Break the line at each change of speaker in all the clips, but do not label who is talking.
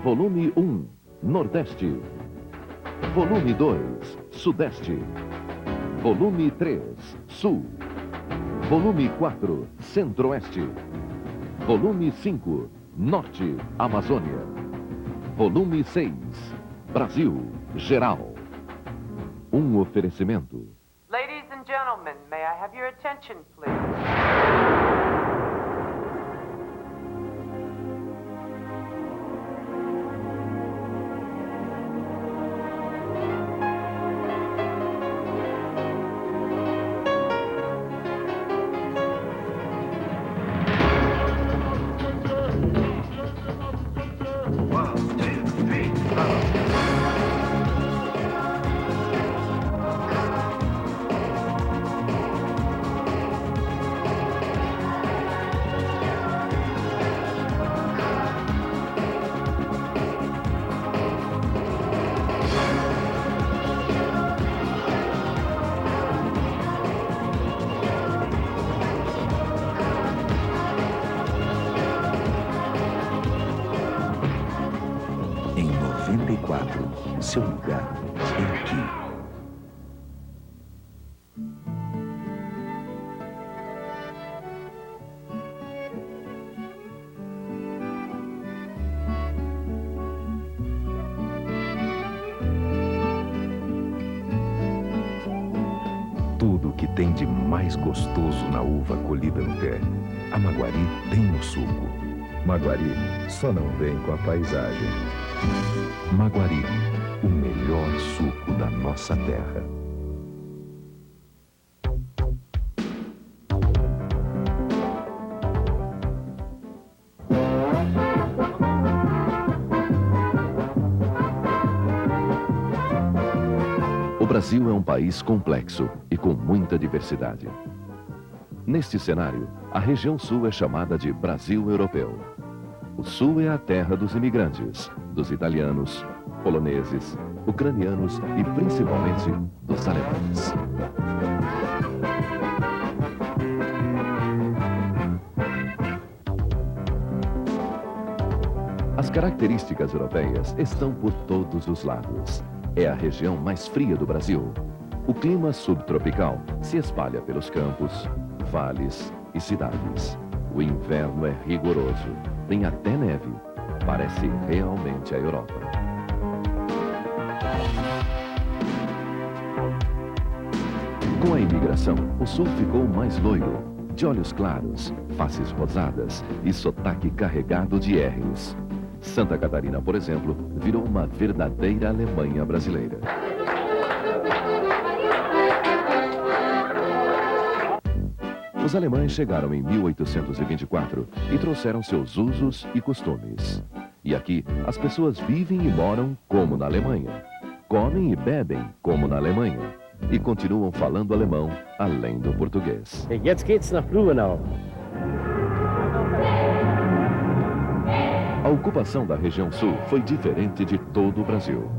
Volume 1, Nordeste. Volume 2, Sudeste. Volume 3, Sul. Volume 4, Centro-Oeste. Volume 5, Norte, Amazônia. Volume 6, Brasil, Geral. Um oferecimento.
Ladies and gentlemen, may I have your attention, please?
Em 94, seu lugar é aqui. Tudo o que tem de mais gostoso na uva colhida no pé, a Maguari tem no suco. Maguari só não vem com a paisagem. Maguari, o melhor suco da nossa terra.
O Brasil é um país complexo e com muita diversidade. Neste cenário, a região sul é chamada de Brasil Europeu. O sul é a terra dos imigrantes, dos italianos, poloneses, ucranianos e principalmente dos alemães. As características europeias estão por todos os lados. É a região mais fria do Brasil. O clima subtropical se espalha pelos campos, vales e cidades. O inverno é rigoroso, tem até neve. Parece realmente a Europa. Com a imigração, o sul ficou mais loiro, de olhos claros, faces rosadas e sotaque carregado de R's. Santa Catarina, por exemplo, virou uma verdadeira Alemanha brasileira. Os alemães chegaram em 1824 e trouxeram seus usos e costumes. E aqui, as pessoas vivem e moram como na Alemanha. Comem e bebem como na Alemanha. E continuam falando alemão, além do português.
Jetzt geht's nach Blumenau.
A ocupação da região sul foi diferente de todo o Brasil.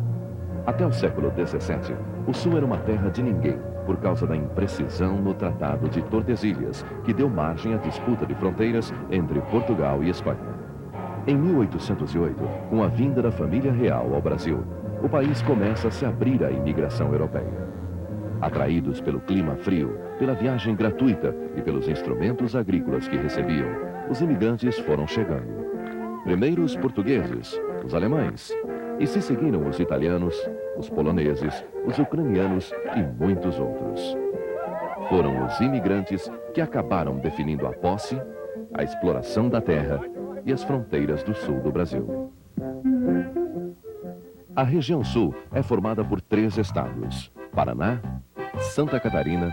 Até o século XVII, o sul era uma terra de ninguém, por causa da imprecisão no Tratado de Tordesilhas, que deu margem à disputa de fronteiras entre Portugal e Espanha. Em 1808, com a vinda da família real ao Brasil, o país começa a se abrir à imigração europeia. Atraídos pelo clima frio, pela viagem gratuita e pelos instrumentos agrícolas que recebiam, os imigrantes foram chegando. Primeiro os portugueses, os alemães, e se seguiram os italianos, os poloneses, os ucranianos e muitos outros. Foram os imigrantes que acabaram definindo a posse, a exploração da terra e as fronteiras do sul do Brasil. A região sul é formada por 3 estados: Paraná, Santa Catarina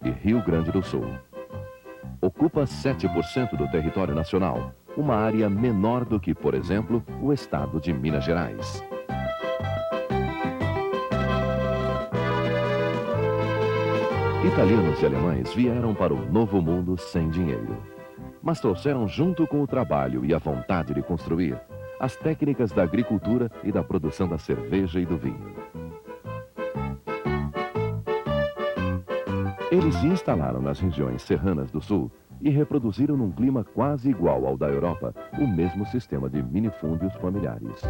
e Rio Grande do Sul. Ocupa 7% do território nacional, uma área menor do que, por exemplo, o estado de Minas Gerais. Italianos e alemães vieram para o Novo Mundo sem dinheiro, mas trouxeram junto com o trabalho e a vontade de construir as técnicas da agricultura e da produção da cerveja e do vinho. Eles se instalaram nas regiões serranas do sul e reproduziram num clima quase igual ao da Europa o mesmo sistema de minifúndios familiares.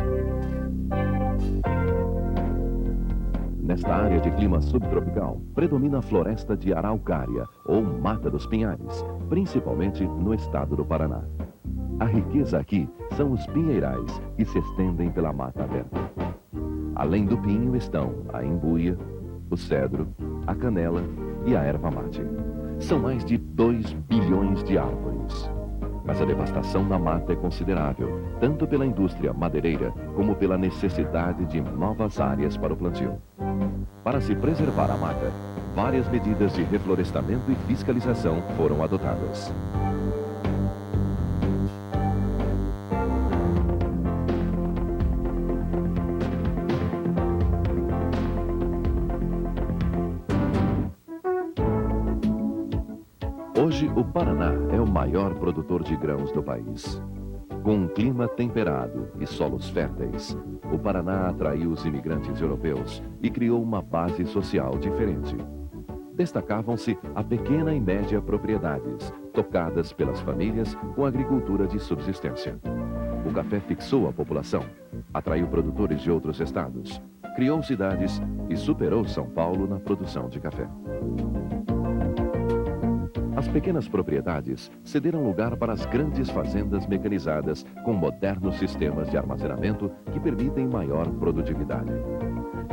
Nesta área de clima subtropical, predomina a floresta de araucária, ou Mata dos Pinhais, principalmente no estado do Paraná. A riqueza aqui são os pinheirais, que se estendem pela mata aberta. Além do pinho estão a embuia, o cedro, a canela e a erva mate. São mais de 2 bilhões de árvores. Mas a devastação na mata é considerável, tanto pela indústria madeireira como pela necessidade de novas áreas para o plantio. Para se preservar a mata, várias medidas de reflorestamento e fiscalização foram adotadas. Hoje, o Paraná é o maior produtor de grãos do país. Com um clima temperado e solos férteis, o Paraná atraiu os imigrantes europeus e criou uma base social diferente. Destacavam-se a pequena e média propriedades, tocadas pelas famílias com agricultura de subsistência. O café fixou a população, atraiu produtores de outros estados, criou cidades e superou São Paulo na produção de café. As pequenas propriedades cederam lugar para as grandes fazendas mecanizadas com modernos sistemas de armazenamento que permitem maior produtividade.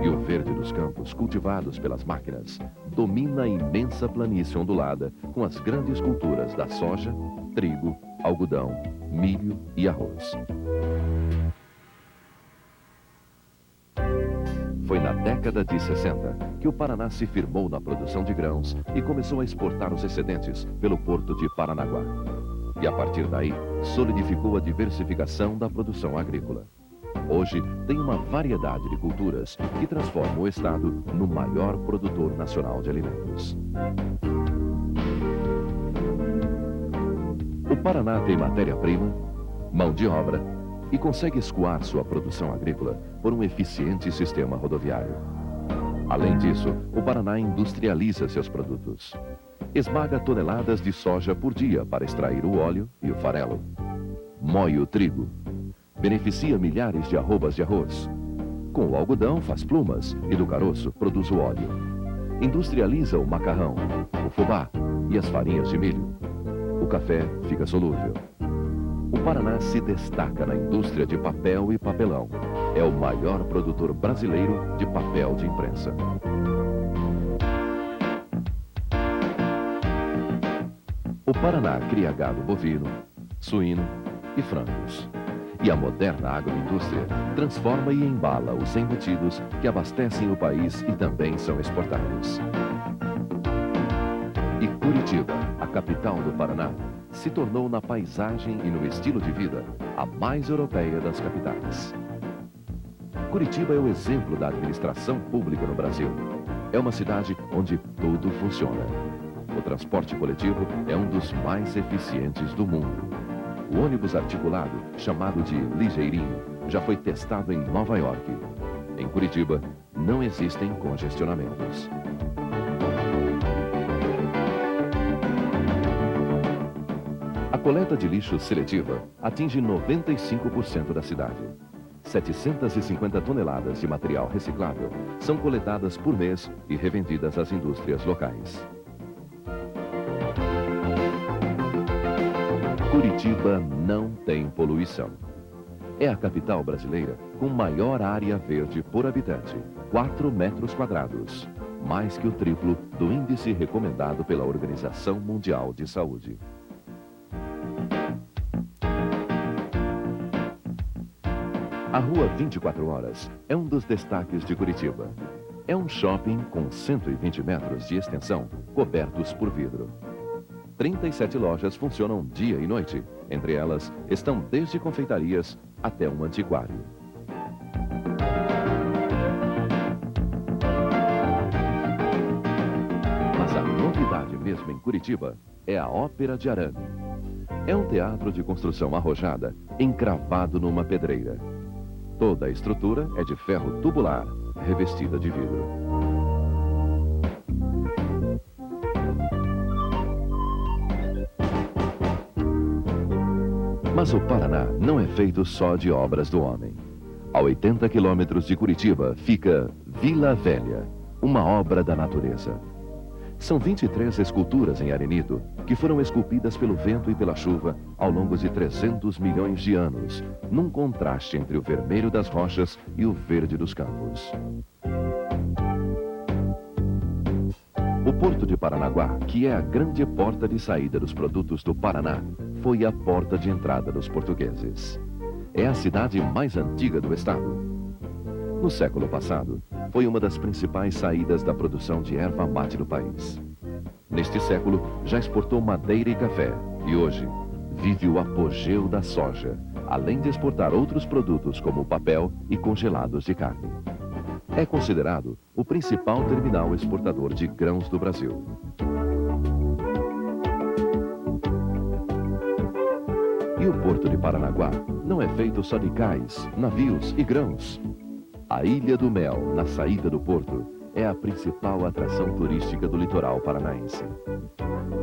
E o verde dos campos, cultivados pelas máquinas, domina a imensa planície ondulada com as grandes culturas da soja, trigo, algodão, milho e arroz. Foi na década de 60 que o Paraná se firmou na produção de grãos e começou a exportar os excedentes pelo porto de Paranaguá. E a partir daí, solidificou a diversificação da produção agrícola. Hoje, tem uma variedade de culturas que transformam o estado no maior produtor nacional de alimentos. O Paraná tem matéria-prima, mão de obra e consegue escoar sua produção agrícola por um eficiente sistema rodoviário. Além disso, o Paraná industrializa seus produtos. Esmaga toneladas de soja por dia para extrair o óleo e o farelo. Moe o trigo. Beneficia milhares de arrobas de arroz. Com o algodão faz plumas e do caroço produz o óleo. Industrializa o macarrão, o fubá e as farinhas de milho. O café fica solúvel. O Paraná se destaca na indústria de papel e papelão. É o maior produtor brasileiro de papel de imprensa. O Paraná cria gado bovino, suíno e frangos. E a moderna agroindústria transforma e embala os embutidos que abastecem o país e também são exportados. E Curitiba, a capital do Paraná, se tornou na paisagem e no estilo de vida a mais europeia das capitais. Curitiba é o exemplo da administração pública no Brasil. É uma cidade onde tudo funciona. O transporte coletivo é um dos mais eficientes do mundo. O ônibus articulado, chamado de Ligeirinho, já foi testado em Nova York. Em Curitiba, não existem congestionamentos. A coleta de lixo seletiva atinge 95% da cidade. 750 toneladas de material reciclável são coletadas por mês e revendidas às indústrias locais. Curitiba não tem poluição. É a capital brasileira com maior área verde por habitante, 4 metros quadrados, mais que o triplo do índice recomendado pela Organização Mundial de Saúde. A Rua 24 Horas é um dos destaques de Curitiba. É um shopping com 120 metros de extensão, cobertos por vidro. 37 lojas funcionam dia e noite. Entre elas estão desde confeitarias até um antiquário. Mas a novidade mesmo em Curitiba é a Ópera de Arame. É um teatro de construção arrojada, encravado numa pedreira. Toda a estrutura é de ferro tubular, revestida de vidro. Mas o Paraná não é feito só de obras do homem. A 80 quilômetros de Curitiba fica Vila Velha, uma obra da natureza. São 23 esculturas em arenito que foram esculpidas pelo vento e pela chuva ao longo de 300 milhões de anos, num contraste entre o vermelho das rochas e o verde dos campos. O Porto de Paranaguá, que é a grande porta de saída dos produtos do Paraná, foi a porta de entrada dos portugueses. É a cidade mais antiga do estado. No século passado, foi uma das principais saídas da produção de erva mate do país. Neste século, já exportou madeira e café e hoje vive o apogeu da soja, além de exportar outros produtos como papel e congelados de carne. É considerado o principal terminal exportador de grãos do Brasil. E o Porto de Paranaguá não é feito só de cais, navios e grãos. A Ilha do Mel, na saída do porto, é a principal atração turística do litoral paranaense.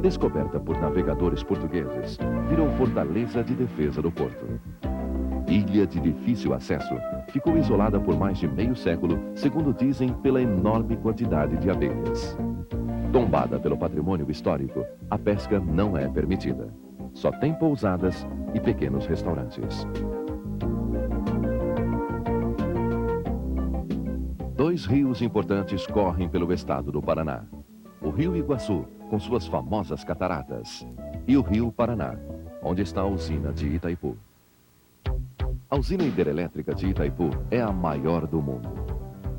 Descoberta por navegadores portugueses, virou fortaleza de defesa do porto. Ilha de difícil acesso, ficou isolada por mais de meio século, segundo dizem, pela enorme quantidade de abelhas. Tombada pelo patrimônio histórico, a pesca não é permitida. Só tem pousadas e pequenos restaurantes. Dois rios importantes correm pelo estado do Paraná. O Rio Iguaçu, com suas famosas cataratas, e o Rio Paraná, onde está a usina de Itaipu. A usina hidrelétrica de Itaipu é a maior do mundo.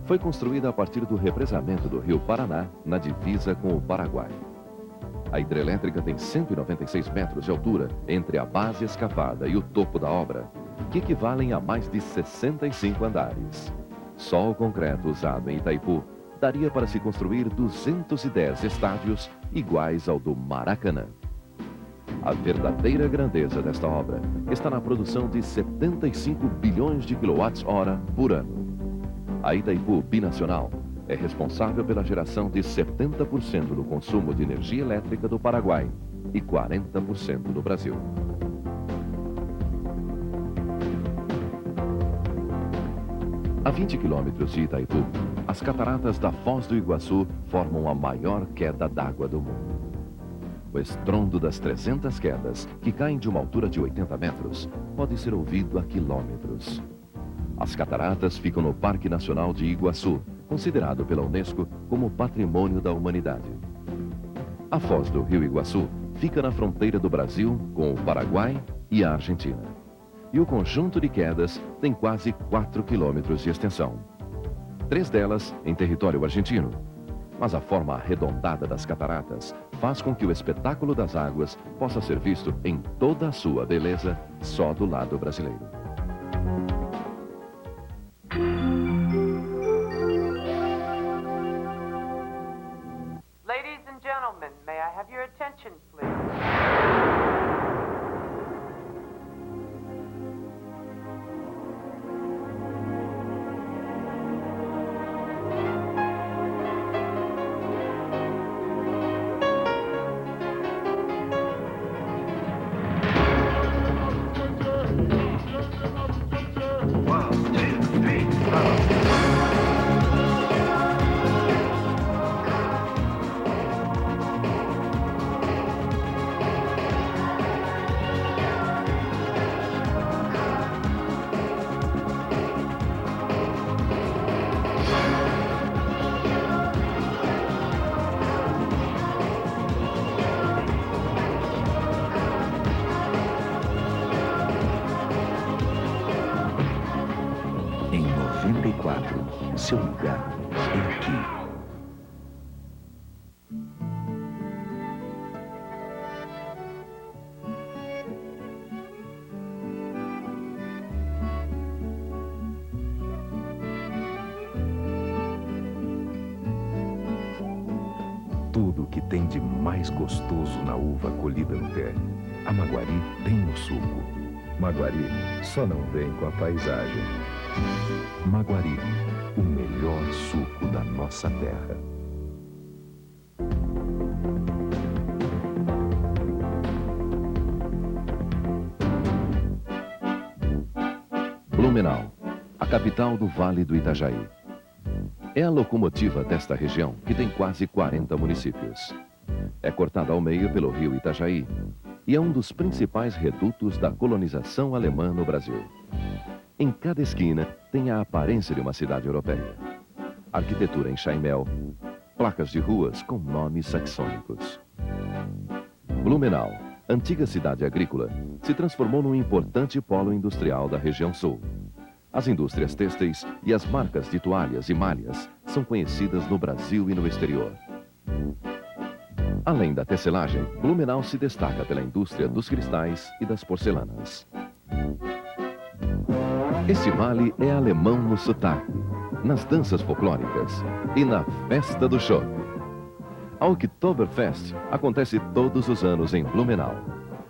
Foi construída a partir do represamento do Rio Paraná, na divisa com o Paraguai. A hidrelétrica tem 196 metros de altura entre a base escavada e o topo da obra, que equivalem a mais de 65 andares. Só o concreto usado em Itaipu daria para se construir 210 estádios iguais ao do Maracanã. A verdadeira grandeza desta obra está na produção de 75 bilhões de kWh por ano. A Itaipu Binacional é responsável pela geração de 70% do consumo de energia elétrica do Paraguai e 40% do Brasil. A 20 quilômetros de Itaipu, as cataratas da Foz do Iguaçu formam a maior queda d'água do mundo. O estrondo das 300 quedas, que caem de uma altura de 80 metros, pode ser ouvido a quilômetros. As cataratas ficam no Parque Nacional de Iguaçu, considerado pela Unesco como Patrimônio da Humanidade. A Foz do Rio Iguaçu fica na fronteira do Brasil com o Paraguai e a Argentina. E o conjunto de quedas tem quase 4 quilômetros de extensão. 3 delas em território argentino. Mas a forma arredondada das cataratas faz com que o espetáculo das águas possa ser visto em toda a sua beleza só do lado brasileiro.
Ladies and gentlemen, may I have your attention, please?
Em 94, seu lugar é aqui. Tudo o que tem de mais gostoso na uva colhida no pé, a Maguari tem no suco. Maguari só não vem com a paisagem. Maguari, o melhor suco da nossa terra.
Blumenau, a capital do Vale do Itajaí. É a locomotiva desta região, que tem quase 40 municípios. É cortada ao meio pelo rio Itajaí e é um dos principais redutos da colonização alemã no Brasil. Em cada esquina tem a aparência de uma cidade europeia. Arquitetura em chaimel, placas de ruas com nomes saxônicos. Blumenau, antiga cidade agrícola, se transformou num importante polo industrial da região sul. As indústrias têxteis e as marcas de toalhas e malhas são conhecidas no Brasil e no exterior. Além da tecelagem, Blumenau se destaca pela indústria dos cristais e das porcelanas. Este vale é alemão no sotaque, nas danças folclóricas e na festa do chopp. A Oktoberfest acontece todos os anos em Blumenau.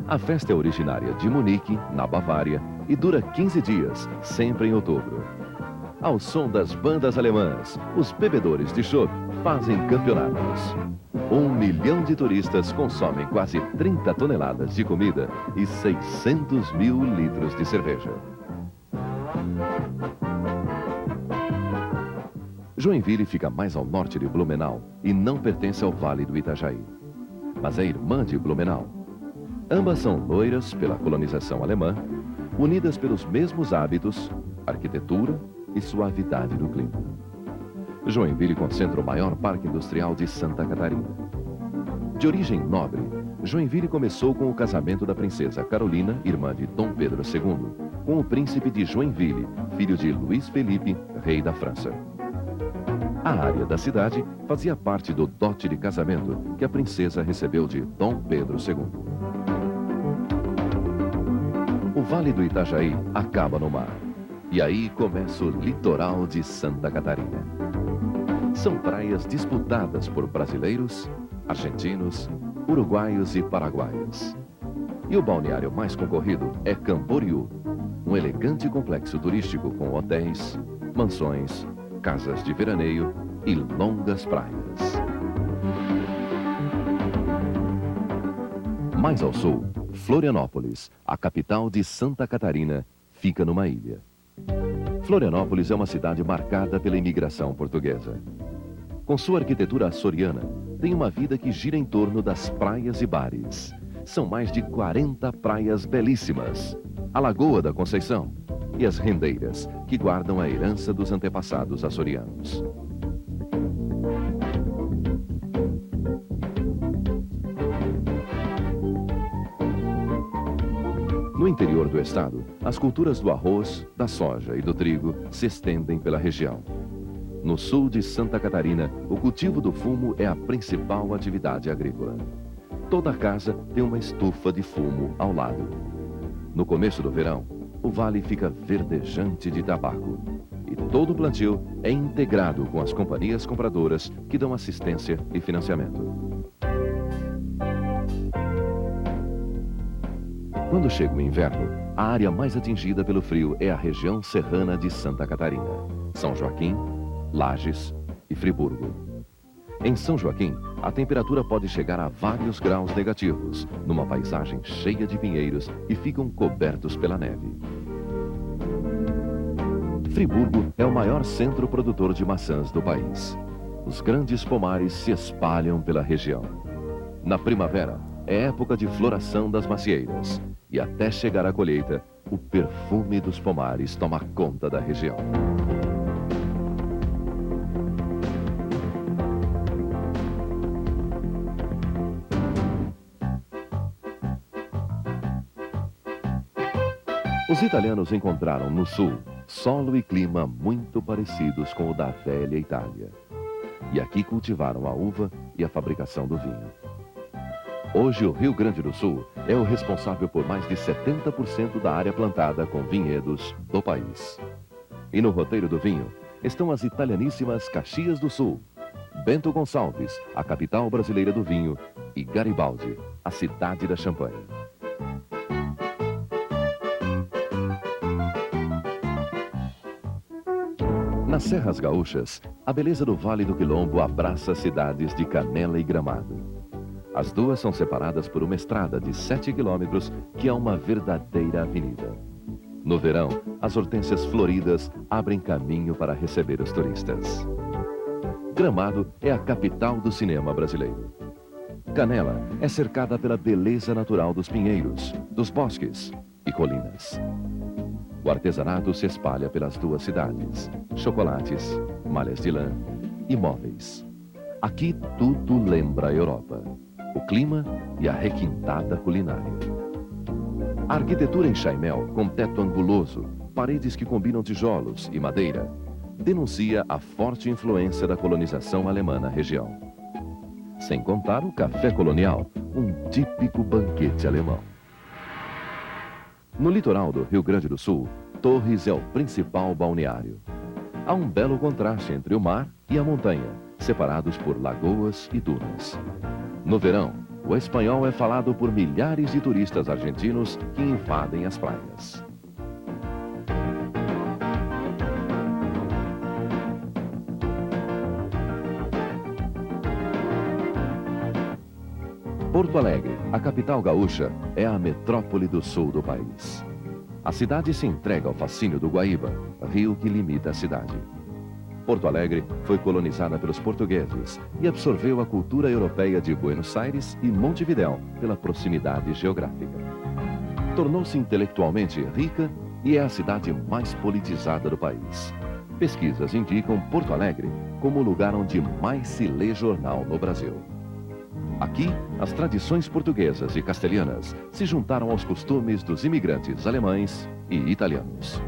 A festa é originária de Munique, na Bavária, e dura 15 dias, sempre em outubro. Ao som das bandas alemãs, os bebedores de chopp fazem campeonatos. 1 milhão de turistas consomem quase 30 toneladas de comida e 600 mil litros de cerveja. Joinville fica mais ao norte de Blumenau e não pertence ao Vale do Itajaí, mas é irmã de Blumenau. Ambas são loiras pela colonização alemã, unidas pelos mesmos hábitos, arquitetura e suavidade do clima. Joinville concentra o maior parque industrial de Santa Catarina. De origem nobre, Joinville começou com o casamento da princesa Carolina, irmã de Dom Pedro II, com o príncipe de Joinville, filho de Luís Felipe, rei da França. A área da cidade fazia parte do dote de casamento que a princesa recebeu de Dom Pedro II. O Vale do Itajaí acaba no mar. E aí começa o litoral de Santa Catarina. São praias disputadas por brasileiros, argentinos, uruguaios e paraguaios. E o balneário mais concorrido é Camboriú, um elegante complexo turístico com hotéis, mansões, casas de veraneio e longas praias. Mais ao sul, Florianópolis, a capital de Santa Catarina, fica numa ilha. Florianópolis é uma cidade marcada pela imigração portuguesa. Com sua arquitetura açoriana, tem uma vida que gira em torno das praias e bares. São mais de 40 praias belíssimas, a Lagoa da Conceição e as rendeiras, que guardam a herança dos antepassados açorianos. No interior do estado, as culturas do arroz, da soja e do trigo se estendem pela região. No sul de Santa Catarina, o cultivo do fumo é a principal atividade agrícola. Toda casa tem uma estufa de fumo ao lado. No começo do verão, o vale fica verdejante de tabaco. E todo o plantio é integrado com as companhias compradoras que dão assistência e financiamento. Quando chega o inverno, a área mais atingida pelo frio é a região serrana de Santa Catarina, São Joaquim, Lages e Friburgo. Em São Joaquim, a temperatura pode chegar a vários graus negativos, numa paisagem cheia de pinheiros e ficam cobertos pela neve. Friburgo é o maior centro produtor de maçãs do país. Os grandes pomares se espalham pela região. Na primavera, é época de floração das macieiras. E até chegar à colheita, o perfume dos pomares toma conta da região. Os italianos encontraram no sul solo e clima muito parecidos com o da velha Itália. E aqui cultivaram a uva e a fabricação do vinho. Hoje, o Rio Grande do Sul é o responsável por mais de 70% da área plantada com vinhedos do país. E no roteiro do vinho estão as italianíssimas Caxias do Sul, Bento Gonçalves, a capital brasileira do vinho, e Garibaldi, a cidade da champanhe. Nas Serras Gaúchas, a beleza do Vale do Quilombo abraça as cidades de Canela e Gramado. As duas são separadas por uma estrada de 7 quilômetros, que é uma verdadeira avenida. No verão, as hortênsias floridas abrem caminho para receber os turistas. Gramado é a capital do cinema brasileiro. Canela é cercada pela beleza natural dos pinheiros, dos bosques e colinas. O artesanato se espalha pelas duas cidades. Chocolates, malhas de lã e móveis. Aqui tudo lembra a Europa. O clima e a requintada culinária. A arquitetura em Chaimel, com teto anguloso, paredes que combinam tijolos e madeira, denuncia a forte influência da colonização alemã na região. Sem contar o café colonial, um típico banquete alemão. No litoral do Rio Grande do Sul, Torres é o principal balneário. Há um belo contraste entre o mar e a montanha, separados por lagoas e dunas. No verão, o espanhol é falado por milhares de turistas argentinos que invadem as praias. Porto Alegre, a capital gaúcha, é a metrópole do sul do país. A cidade se entrega ao fascínio do Guaíba, rio que limita a cidade. Porto Alegre foi colonizada pelos portugueses e absorveu a cultura europeia de Buenos Aires e Montevidéu pela proximidade geográfica. Tornou-se intelectualmente rica e é a cidade mais politizada do país. Pesquisas indicam Porto Alegre como o lugar onde mais se lê jornal no Brasil. Aqui, as tradições portuguesas e castelhanas se juntaram aos costumes dos imigrantes alemães e italianos.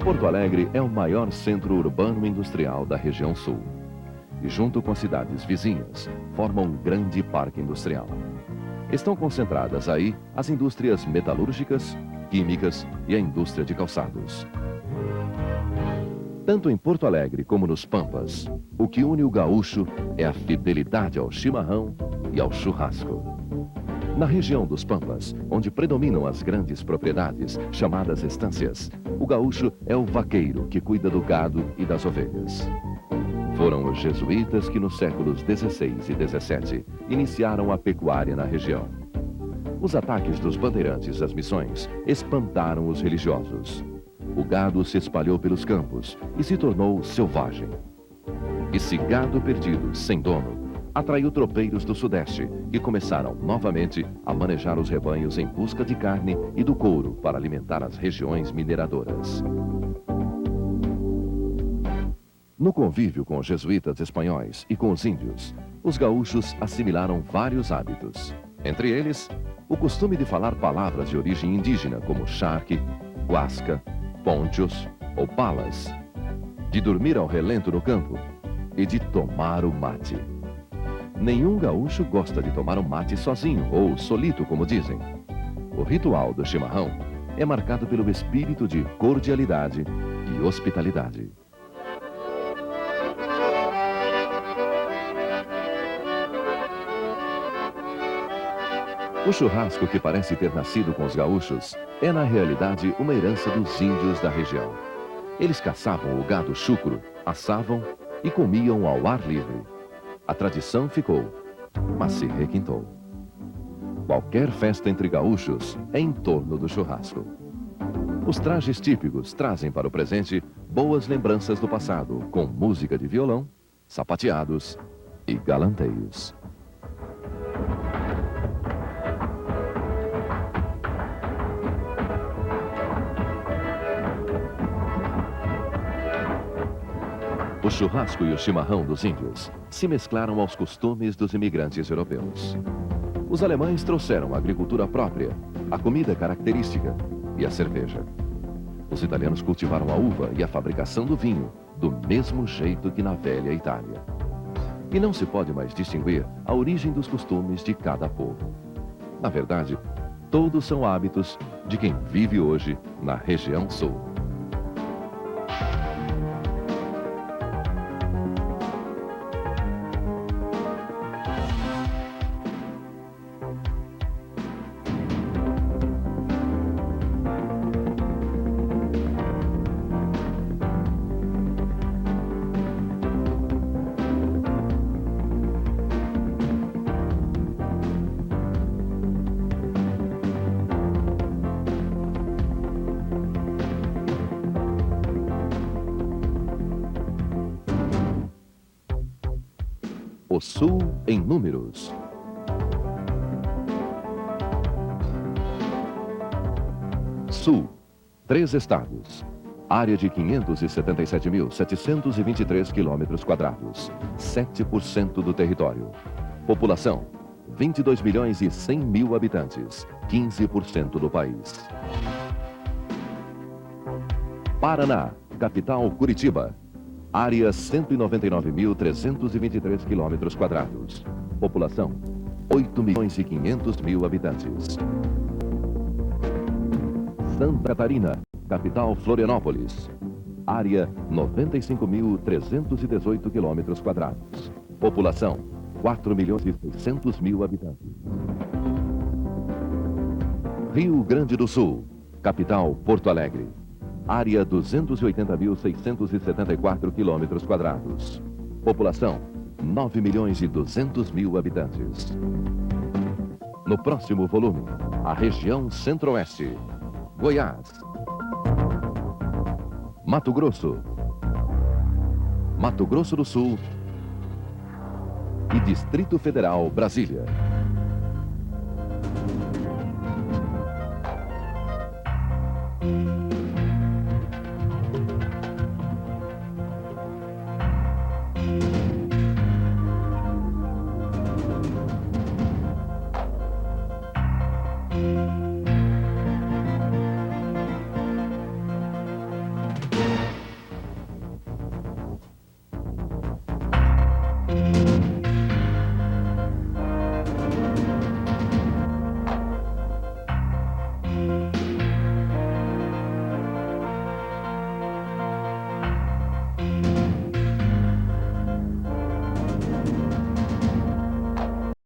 Porto Alegre é o maior centro urbano industrial da região sul. E junto com as cidades vizinhas, forma um grande parque industrial. Estão concentradas aí as indústrias metalúrgicas, químicas e a indústria de calçados. Tanto em Porto Alegre como nos Pampas, o que une o gaúcho é a fidelidade ao chimarrão e ao churrasco. Na região dos Pampas, onde predominam as grandes propriedades, chamadas estâncias, o gaúcho é o vaqueiro que cuida do gado e das ovelhas. Foram os jesuítas que nos séculos XVI e XVII iniciaram a pecuária na região. Os ataques dos bandeirantes às missões espantaram os religiosos. O gado se espalhou pelos campos e se tornou selvagem. Esse gado perdido, sem dono, atraiu tropeiros do Sudeste, que começaram novamente a manejar os rebanhos em busca de carne e do couro para alimentar as regiões mineradoras. No convívio com os jesuítas espanhóis e com os índios, os gaúchos assimilaram vários hábitos. Entre eles, o costume de falar palavras de origem indígena como charque, guasca, ponchos ou palas, de dormir ao relento no campo e de tomar o mate. Nenhum gaúcho gosta de tomar um mate sozinho ou solito, como dizem. O ritual do chimarrão é marcado pelo espírito de cordialidade e hospitalidade. O churrasco, que parece ter nascido com os gaúchos, é na realidade uma herança dos índios da região. Eles caçavam o gado chucro, assavam e comiam ao ar livre. A tradição ficou, mas se requintou. Qualquer festa entre gaúchos é em torno do churrasco. Os trajes típicos trazem para o presente boas lembranças do passado, com música de violão, sapateados e galanteios. O churrasco e o chimarrão dos índios se mesclaram aos costumes dos imigrantes europeus. Os alemães trouxeram a agricultura própria, a comida característica e a cerveja. Os italianos cultivaram a uva e a fabricação do vinho, do mesmo jeito que na velha Itália. E não se pode mais distinguir a origem dos costumes de cada povo. Na verdade, todos são hábitos de quem vive hoje na região sul. Sul em números. Sul, 3 estados. Área de 577.723 quilômetros quadrados. 7% do território. População, 22 milhões e 100 mil habitantes. 15% do país. Paraná, capital Curitiba. Área 199.323 quilômetros quadrados. População, 8 milhões e 500 mil habitantes. Santa Catarina, capital Florianópolis. Área 95.318 quilômetros quadrados. População, 4 milhões e 600 mil habitantes. Rio Grande do Sul, capital Porto Alegre. Área 280.674 quilômetros quadrados. População, 9 milhões e 200 mil habitantes. No próximo volume, a região Centro-Oeste. Goiás. Mato Grosso. Mato Grosso do Sul. E Distrito Federal, Brasília.